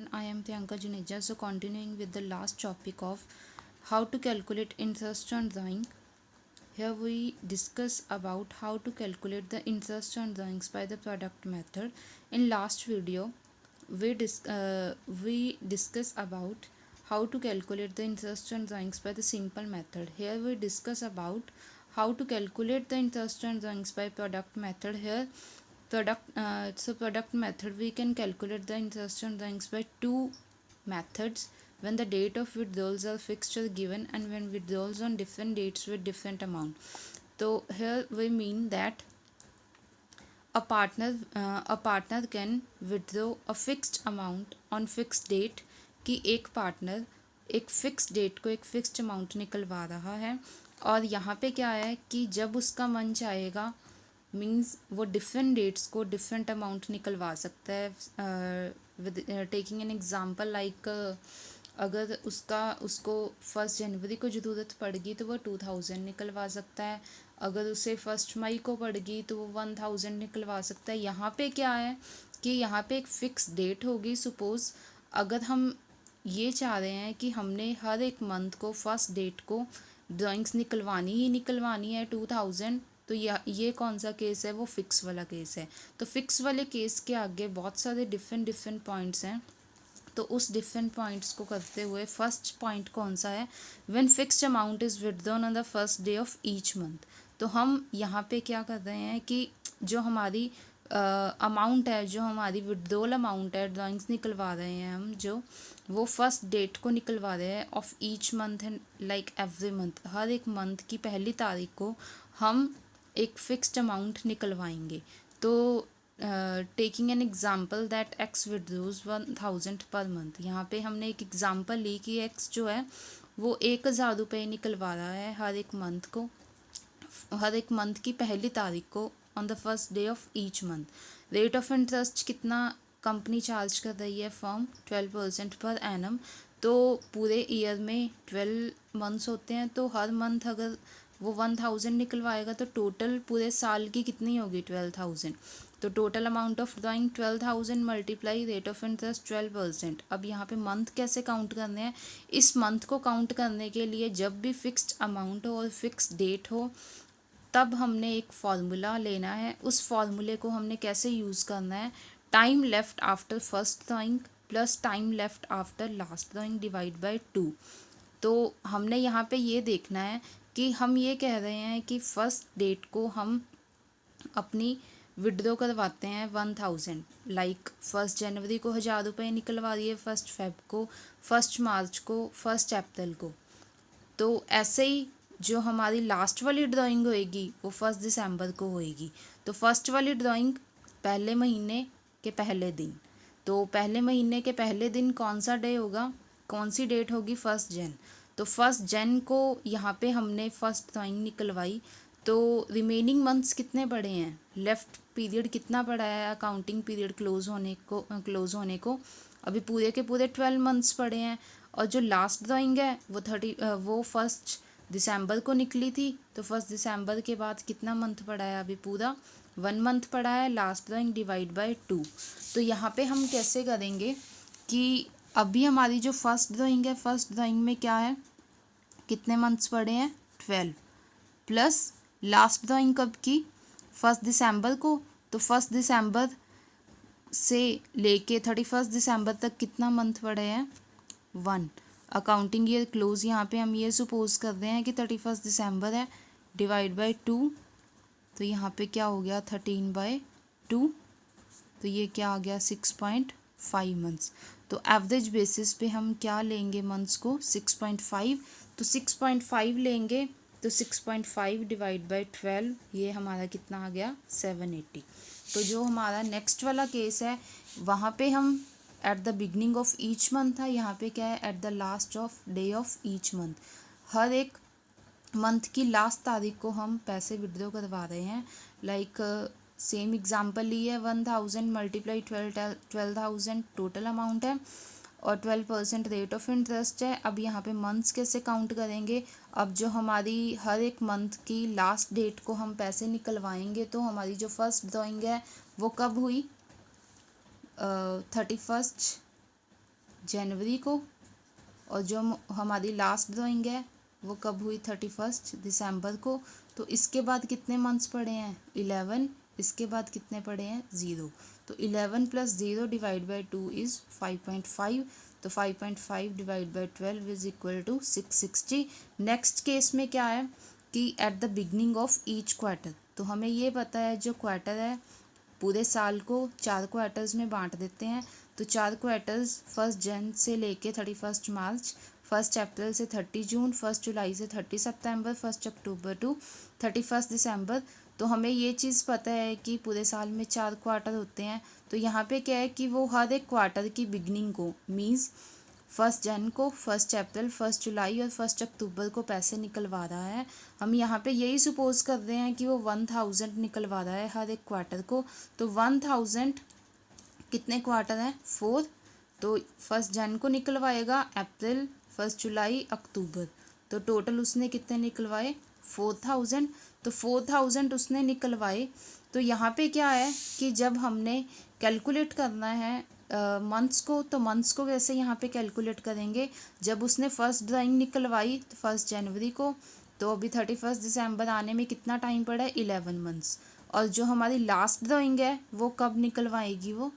everyone, I am Priyanka Juneja. So continuing with the last topic of how to calculate interest on drawing. Here we discuss about how to calculate the interest on drawings by the product method. In last video, we discuss about how to calculate the interest on drawings by the simple method. Here we discuss about how to calculate the interest on drawings by product method. Here product method, we can calculate the interest on drawings by two methods: when the date of withdrawals are fixed or given, and when withdrawals on different dates with different amount. So here we mean that a partner can withdraw a fixed amount on fixed date, कि एक partner एक fix date को एक fixed amount निकलवा रहा है, और यहाँ पे क्या है कि जब उसका मन चाहेगा, मीन्स वो डिफरेंट डेट्स को डिफरेंट अमाउंट निकलवा सकता है. With taking an example like, अगर उसको 1 जनवरी को ज़रूरत पड़ेगी तो वो 2000 निकलवा सकता है. अगर उसे 1 मई को पड़ेगी तो वो 1000 निकलवा सकता है. यहाँ पे क्या है कि यहाँ पे एक फ़िक्स डेट होगी. सपोज़ अगर हम ये चाह रहे हैं कि हमने हर एक मंथ को फर्स्ट डेट को ड्राइंग्स निकलवानी है 2000, तो ये कौन सा केस है? वो फिक्स वाला केस है. तो फिक्स वाले केस के आगे बहुत सारे डिफरेंट पॉइंट्स हैं. तो उस डिफरेंट पॉइंट्स को करते हुए फर्स्ट पॉइंट कौन सा है? When fixed amount is withdrawn on the first day of each month. तो हम यहाँ पे क्या कर रहे हैं कि जो हमारी अमाउंट है, जो हमारी विड्रॉल अमाउंट है, ड्राइंग्स निकलवा रहे हैं हम, जो वो फर्स्ट डेट को निकलवा रहे हैं of each month and like every month. हर एक मंथ की पहली तारीख को हम एक फिक्स्ड अमाउंट निकलवाएंगे. तो taking an example that X withdraws 1000 per month. यहाँ पे हमने एक एग्जाम्पल ली कि एक्स जो है वो 1000 रुपये निकलवा रहा है हर एक मंथ की पहली तारीख को on the first day of each month. Rate of interest कितना कंपनी चार्ज कर रही है? Form 12% per annum. तो पूरे ईयर में 12 मंथ्स होते हैं, तो हर मंथ अगर वो 1000 निकलवाएगा तो टोटल पूरे साल की कितनी होगी? 12000. तो total amount of drawing 12000 multiply rate of interest 12%. अब यहाँ पे मंथ कैसे काउंट करने हैं? इस मंथ को काउंट करने के लिए जब भी फिक्स्ड अमाउंट हो और फिक्स डेट हो, तब हमने एक फार्मूला लेना है. उस फार्मूले को हमने कैसे यूज़ करना है? Time left after first drawing plus time left after last drawing divide by 2. तो हमने यहाँ पे ये देखना है कि हम ये कह रहे हैं कि फर्स्ट डेट को हम अपनी विड्रॉ करवाते हैं 1000, लाइक 1 जनवरी को 1000 रुपये निकलवा दिए, 1 फेब को, 1 मार्च को, 1 अप्रैल को. तो ऐसे ही जो हमारी लास्ट वाली ड्राइंग होएगी वो 1 दिसंबर को होएगी. तो फर्स्ट वाली ड्राइंग पहले महीने के पहले दिन. तो पहले महीने के पहले दिन कौन सा डे होगा? कौन सी डेट होगी? 1 जन. तो 1 जन को यहाँ पे हमने फर्स्ट ड्राइंग निकलवाई. तो रिमेनिंग मंथ्स कितने पड़े हैं? लेफ्ट पीरियड कितना पड़ा है अकाउंटिंग पीरियड क्लोज होने को? अभी पूरे के पूरे 12 मंथ्स पड़े हैं. और जो लास्ट ड्राइंग है वो 1 दिसंबर को निकली थी. तो 1 दिसंबर के बाद कितना मंथ पड़ा है? अभी पूरा 1 मंथ पड़ा है. Last drawing divide by 2. तो यहाँ पे हम कैसे करेंगे कि अभी हमारी जो फर्स्ट ड्राइंग है, फर्स्ट ड्राइंग में क्या है? कितने मंथ्स पड़े हैं? 12. प्लस लास्ट ड्राइंग कब की? 1 दिसंबर को. तो 1 दिसंबर से लेके 31 दिसंबर तक कितना मंथ पड़े हैं? 1. अकाउंटिंग ईयर क्लोज यहाँ पे हम ये सपोज कर रहे हैं कि 31 दिसंबर है, डिवाइड बाय 2. तो यहाँ पे क्या हो गया? 13/2. तो ये क्या आ गया? 6.5 मंथ्स. तो एवरेज बेसिस पे हम क्या लेंगे मंथ्स को? 6.5. तो 6.5 लेंगे. तो 6.5 डिवाइड बाय 12, ये हमारा कितना आ गया? 780. तो जो हमारा नेक्स्ट वाला केस है, वहाँ पे हम at the beginning of each month था. यहाँ पे क्या है? At the last of day of each month. हर एक मंथ की लास्ट तारीख को हम पैसे विड्रॉ करवा रहे हैं. लाइक सेम एग्जांपल ली है. 1000 मल्टीप्लाई 12,000 टोटल अमाउंट है, और 12% रेट ऑफ इंटरेस्ट है. अब यहाँ पे मंथ्स कैसे काउंट करेंगे? अब जो हमारी हर एक मंथ की लास्ट डेट को हम पैसे निकलवाएंगे, तो हमारी जो फर्स्ट ड्राइंग है वो कब हुई? 31 जनवरी को, और जो हमारी लास्ट ड्राइंग है वो कब हुई 31 दिसंबर को। तो इसके बाद कितने मंथ्स पड़े हैं 11, इसके बाद कितने पड़े हैं 0। तो 11 + 0 डिवाइड बाई 2 इज़ 5.5। तो 5.5 divide by 12 is equal to 660। Next case में क्या है कि at the beginning of each quarter, तो हमें ये पता है जो क्वार्टर है पूरे साल को 4 क्वार्टर्स में बांट देते हैं। तो 4 क्वार्टर्स 1 जन से लेके 31 मार्च, 1 अप्रैल से 30 जून, 1 जुलाई से 30 सितंबर, 1 अक्टूबर टू 31 दिसंबर। तो हमें ये चीज़ पता है कि पूरे साल में 4 क्वार्टर होते हैं। तो यहाँ पे क्या है कि वो हर एक क्वार्टर की बिगनिंग को मीन्स 1 जन को, 1 अप्रैल, 1 जुलाई और 1 अक्टूबर को पैसे निकलवा रहा है। हम यहाँ पे यही सपोज कर रहे हैं कि वो 1000 निकलवा रहा है हर एक क्वार्टर को। तो 1000 कितने क्वार्टर हैं 4। तो 1 जन को निकलवाएगा, अप्रैल, 1 जुलाई, अक्टूबर। तो टोटल उसने कितने निकलवाए 4000। तो 4000 उसने निकलवाए। तो यहाँ पे क्या है कि जब हमने कैलकुलेट करना है मंथ्स को, तो मंथ्स को कैसे यहाँ पे कैलकुलेट करेंगे, जब उसने फर्स्ट ड्राइंग निकलवाई तो 1 जनवरी को, तो अभी 31 दिसंबर आने में कितना टाइम पड़ा है 11 मंथ्स। और जो हमारी लास्ट ड्राइंग है वो कब निकलवाएगी वो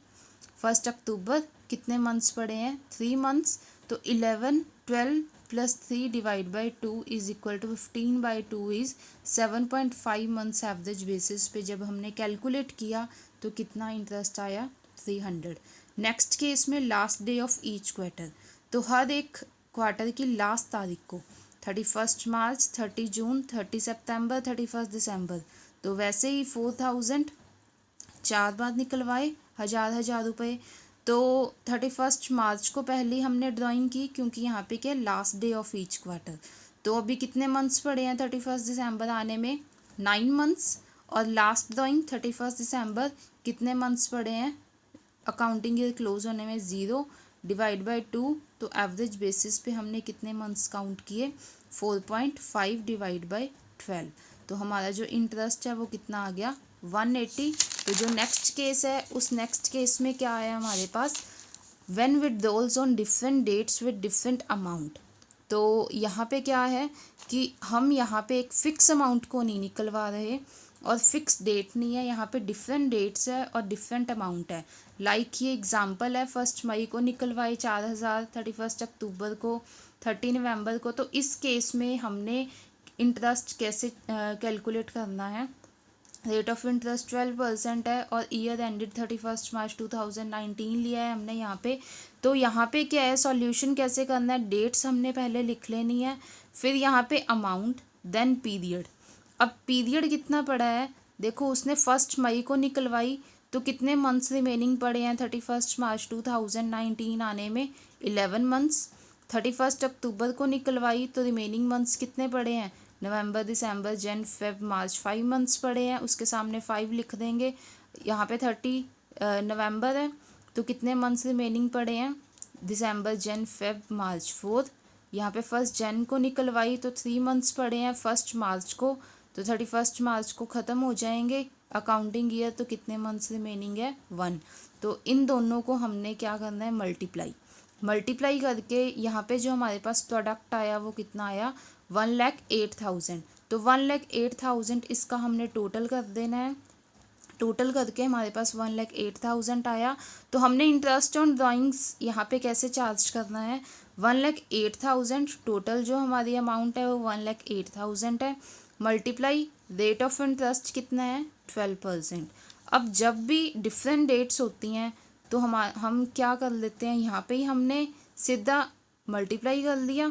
1 अक्टूबर। कितने मंथ्स पड़े हैं 3 मंथ्स। तो 11, 12 + 3 divide by 2 is equal to 15/2 is 7.5 months average basis पे जब हमने कैलकुलेट किया तो कितना इंटरेस्ट आया 300। नेक्स्ट केस में last day of each quarter, तो हर एक क्वार्टर की लास्ट तारीख को 31 मार्च, 30 जून, 30 सितंबर, 31 दिसंबर। तो वैसे ही 4000 4 बार निकलवाए 1000 रुपये। तो 31 मार्च को पहले हमने ड्राइंग की क्योंकि यहाँ पे क्या last day of each quarter. तो अभी कितने मंथ्स पड़े हैं 31 दिसंबर आने में 9 मंथ्स। और लास्ट ड्राइंग 31 दिसंबर कितने मंथ्स पड़े हैं अकाउंटिंग ईयर क्लोज होने में 0 डिवाइड बाई 2। तो एवरेज बेसिस पे हमने कितने मंथ्स काउंट किए 4.5 डिवाइड बाई 12। तो हमारा जो इंटरेस्ट है वो कितना आ गया 180। तो जो नेक्स्ट केस है उस नेक्स्ट केस में क्या आया हमारे पास when withdrawals on different dates with different amount. तो यहाँ पे क्या है कि हम यहाँ पे एक फ़िक्स अमाउंट को नहीं निकलवा रहे और फिक्स डेट नहीं है, यहाँ पे डिफरेंट डेट्स है और डिफरेंट अमाउंट है। लाइक ये एग्जांपल है 1 मई को निकलवाई 4000, 31 अक्टूबर को, 30 नवंबर को। तो इस केस में हमने इंटरेस्ट कैसे कैलकुलेट करना है, रेट ऑफ इंटरेस्ट 12% है और ईयर एंडेड 31 मार्च 2019 लिया है हमने यहाँ पे। तो यहाँ पे क्या है सॉल्यूशन कैसे करना है, डेट्स हमने पहले लिख लेनी है, फिर यहाँ पे अमाउंट, देन पीरियड। अब पीरियड कितना पड़ा है देखो, उसने 1 मई को निकलवाई तो कितने मंथ्स रिमेनिंग पड़े हैं 31 मार्च 2019 आने में 11 मंथ्स। 31 अक्टूबर को निकलवाई तो रिमेनिंग मंथ्स कितने पड़े हैं नवंबर, दिसंबर, जन, फेब, मार्च, 5 मंथ्स पड़े हैं। उसके सामने 5 लिख देंगे। यहाँ पे 30 नवंबर है तो कितने मंथ्स रिमेनिंग पड़े हैं दिसंबर, जन, फेब, मार्च, 4। यहाँ पे 1 जन को निकलवाई तो 3 मंथ्स पड़े हैं 1 मार्च को, तो 31 मार्च को ख़त्म हो जाएंगे अकाउंटिंग ईयर। तो कितने मंथ्स रिमेनिंग है 1। तो इन दोनों को हमने क्या करना है मल्टीप्लाई करके यहाँ पे जो हमारे पास प्रोडक्ट आया वो कितना आया 1,08,000। तो 1,08,000 इसका हमने टोटल कर देना है। टोटल करके हमारे पास 1,08,000 आया। तो हमने इंटरेस्ट ऑन ड्राइंग्स यहाँ पे कैसे चार्ज करना है 1,08,000 टोटल जो हमारी अमाउंट है वो 1,08,000 है, मल्टीप्लाई रेट ऑफ इंटरेस्ट कितना है 12%। अब जब भी डिफरेंट डेट्स होती हैं तो हम क्या कर लेते हैं, यहाँ पे ही हमने सीधा मल्टीप्लाई कर लिया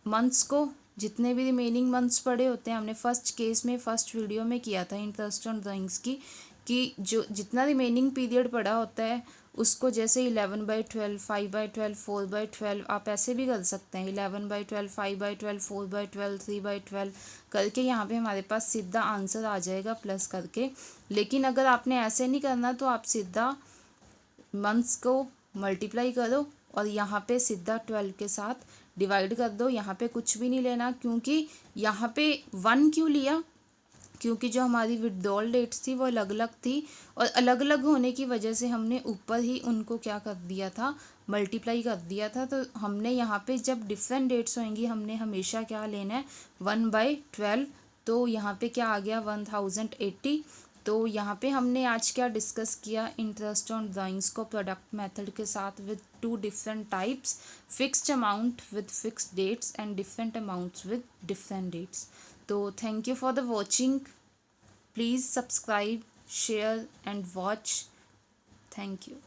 मंथ्स को, जितने भी रिमेनिंग मंथ्स पड़े होते हैं। हमने फर्स्ट वीडियो में किया था इंटरेस्ट ऑन ड्राइंग्स की कि जो जितना रिमेनिंग पीरियड पड़ा होता है उसको जैसे 11/12, 5/12, 4/12 आप ऐसे भी कर सकते हैं 11/12, 5/12, 4/12, 3/12 करके यहाँ पे हमारे पास सीधा आंसर आ जाएगा प्लस करके। लेकिन अगर आपने ऐसे नहीं करना तो आप सीधा मंथ्स को मल्टीप्लाई करो और यहाँ पे सीधा 12 के साथ डिवाइड कर दो। यहाँ पे कुछ भी नहीं लेना क्योंकि यहाँ पे 1 क्यों लिया, क्योंकि जो हमारी विड्रॉल डेट्स थी वो अलग अलग थी और अलग अलग होने की वजह से हमने ऊपर ही उनको क्या कर दिया था मल्टीप्लाई कर दिया था। तो हमने यहाँ पे जब डिफरेंट डेट्स होंगी हमने हमेशा क्या लेना है 1/12। तो यहाँ पे क्या आ गया 1080। तो यहाँ पे हमने आज क्या डिस्कस किया, इंटरेस्ट ऑन ड्राइंग्स को प्रोडक्ट मेथड के साथ with 2 different types, fixed amount with fixed dates and different amounts with different dates. तो thank you for the watching. Please subscribe, share and watch. Thank you.